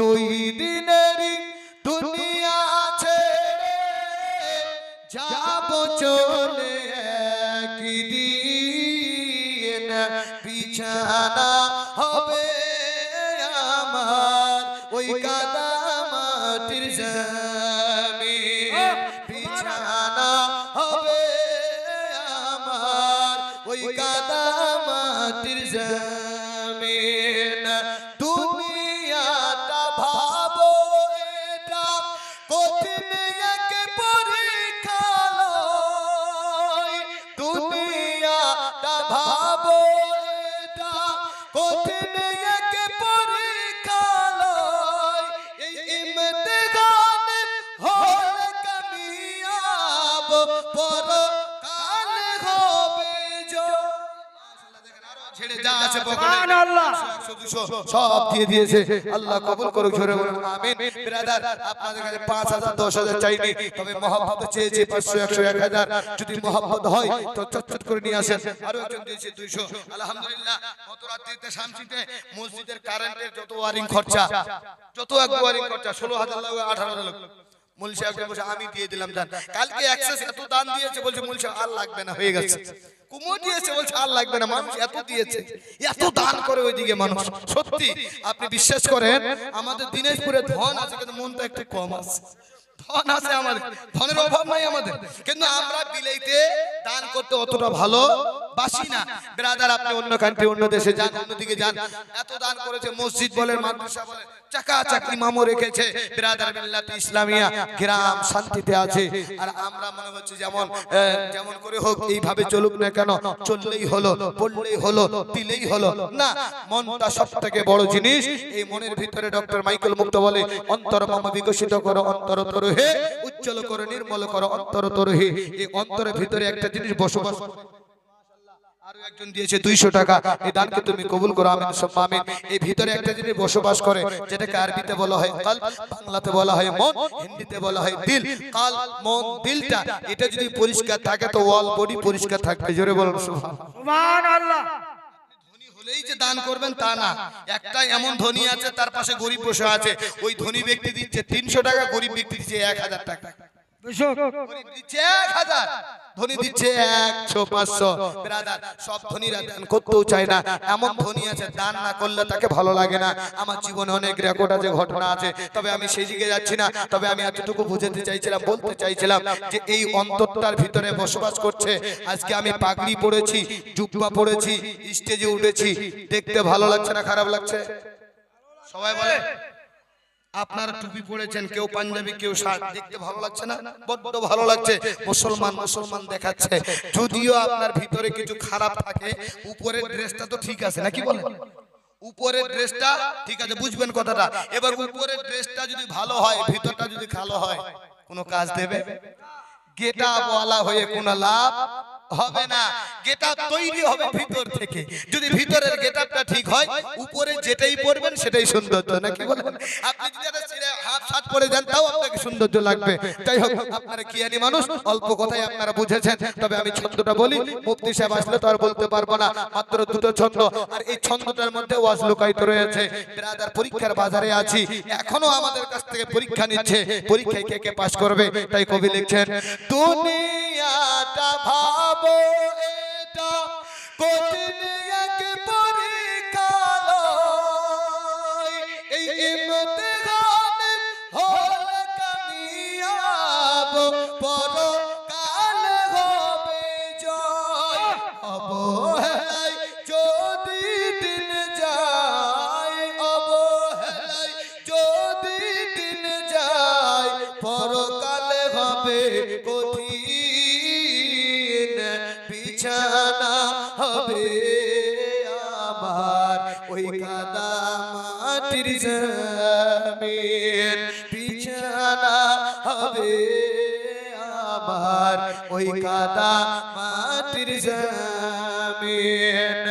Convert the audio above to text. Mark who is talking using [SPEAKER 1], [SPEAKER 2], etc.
[SPEAKER 1] দুই দিনেরই দুনিয়া ছেড়ে যাব চলে একদিন বিছানা হবে আমার ওই কাদা মাটির জমিন বিছানা হবে আমার ওই কাদা মাটির জমিন দুনিয়াটা ভাবো এটা কঠিন এক পরীক্ষা লয় দুনিয়াটা ভাবো এটা কঠিন এক পরীক্ষা লয় এই ইমতিহান হলে কামিয়াব পরকাল হবে জয় ছেড়ে যা আছে
[SPEAKER 2] সুবহানাল্লাহ
[SPEAKER 1] সব দিয়ে দিয়েছে আল্লাহ কবুল করুক জোরে বলুন আমিন ব্রাদার আপনাদের কাছে 5000 10000 চাইনি তবে মহব্বত চেয়েছে 500 100 1000 যদি মহব্বত হয় তো চটচট করে নিয়ে আসেন আরো একজন দিয়েছে 200 আলহামদুলিল্লাহ গত রাত্রিতে শামসিতে মসজিদের কারেন্টের যত ওয়ারিং খরচা যত ওয়ারিং খরচা 16000 লাগবে 18000 লাগবে মুল সাহেব বলছে আমি দিয়ে দিলাম দান কালকে এক্সেস এত দান দিয়েছে বলছে মুল সাহেব আর লাগবে না হয়ে গেছে কুমো দিয়েছে বলছে আর লাগবে না মানুষ এত দিয়েছে এত দান করে ওইদিকে মানুষ সত্যি আপনি বিশ্বাস করেন আমাদের দিনাজপুরে ধন আছে কিন্তু মনটা একটু কম আছে ধন আছে আমাদের ধনের অভাব নাই আমাদের কিন্তু আমরা বিলাইতে দান করতে অতটা ভালো বাসি না ব্রাদার আপনি অন্য কান্ট্রি অন্য দেশে যান অন্যদিকে যান এত দান করেছে মসজিদ বলেন মাদ্রাসা বলেন চাকাচাক ইমামও রেখেছে ব্রাদার মিল্লাত ইসলামিয়া গ্রাম শান্তিতে আছে আর আমরা মনে হচ্ছে যেমন করে হোক এইভাবে চলুক না কেন চললেই হলো পড়লেই হলো দিলেই হলো না মনটা সবথেকে বড় জিনিস এই মনের ভিতরে ডক্টর মাইকেল মুক্ত বলে অন্তরমম বিকশিত করো অন্তরতর হে উজ্জ্বল করো নির্মল করো অন্তরতর হে এই অন্তরের ভিতরে একটা জিনিস বসবাস আরো একজন দিয়েছে 200 টাকা এই দানকে তুমি কবুল করো আমিন সুম্মা আমিন এই ভিতরে একটা জিনিস বসবাস করে যেটাকে আরবিতে বলা হয় কলব বাংলাতে বলা হয় মন হিন্দিতে বলা হয় দিল কলব মন দিলটা এটা যদি পরিষ্কার থাকে তো অল বডি পরিষ্কার থাকবে জোরে বলুন
[SPEAKER 2] সুবহানাল্লাহ
[SPEAKER 1] ধনী হলেই যে দান করবেন তা না একটা এমন ধনী আছে তার পাশে গরিব বসে আছে ওই ধনী ব্যক্তি দিচ্ছে 300 টাকা গরিব ব্যক্তি দিচ্ছে 1000 টাকা গরিব দিচ্ছে 1000 ধনী দিচ্ছে 100 500 ব্রাদার সব ধনীরা দান করতেও চায় না এমন ধনী আছে দান না করলে তাকে ভালো লাগে না আমার জীবনে অনেক রেকর্ড আছে ঘটনা আছে তবে আমি সেই দিকে যাচ্ছি না তবে আমি এতটুকু বুঝাতে চাইছিলাম বলতে চাইছিলাম যে এই অন্তরটার ভিতরে বসবাস করছে আজকে আমি পাগড়ি পরেছি জুব্বা পরেছি স্টেজে উঠেছি দেখতে ভালো লাগছে না খারাপ লাগছে সবাই বলে আপনারা টুপি পরেছেন কেউ পাঞ্জাবি কেউ শার্ট দেখতে ভালো লাগছে না বড্ড ভালো লাগছে মুসলমান দেখাচ্ছে যদিও আপনার ভিতরে কিছু খারাপ থাকে উপরের ড্রেসটা তো ঠিক আছে নাকি বলেন উপরের ড্রেসটা ঠিক আছে বুঝবেন কথাটা এবার উপরের ড্রেসটা যদি ভালো হয় ভিতরটা যদি কালো হয় কোনো কাজ দেবে গেটআপ ওয়ালা হয়ে কোনো লাভ হবে না গেটআপ তৈরি হবে ভিতর থেকে যদি ভিতরের গেটআপটা ঠিক হয় উপরে যেটাই পরবেন সেটাই সৌন্দর্য নাকি বলেন আপনি যদি একটা ছেলে হাফ শার্ট পরে যান তাও আপনাকে সৌন্দর্য লাগবে তাই হোক আপনারা কিয়ানি মানুষ অল্প কথাই আপনারা বুঝেছেন তবে আমি ছন্দটা বলি মুফতি সাহেব আসলে তো আর বলতে পারবো না মাত্র দুটো ছন্দ আর এই ছন্দটার মধ্যে ওয়াজ লুকায়িত রয়েছে ব্রাদার পরীক্ষার বাজারে আছি এখনো আমাদের কাছ থেকে পরীক্ষা নিচ্ছে পরীক্ষায় কে কে পাস করবে তাই কবি লিখছেন দুনিয়াটা ভাবো এটা কঠিন এক পরীক্ষা লয় এই ইমতিহান হলে কামিয়াব পরকাল হবে জয় অবহেলায় যদি দিন যায় অবহেলায় যদি দিন যায় পরকালে হবে কঠিন বিছানা হবে আমার ওই কাদা মাটির জমিন বিছানা হবে আমার ওই কাদা মাটির জমিন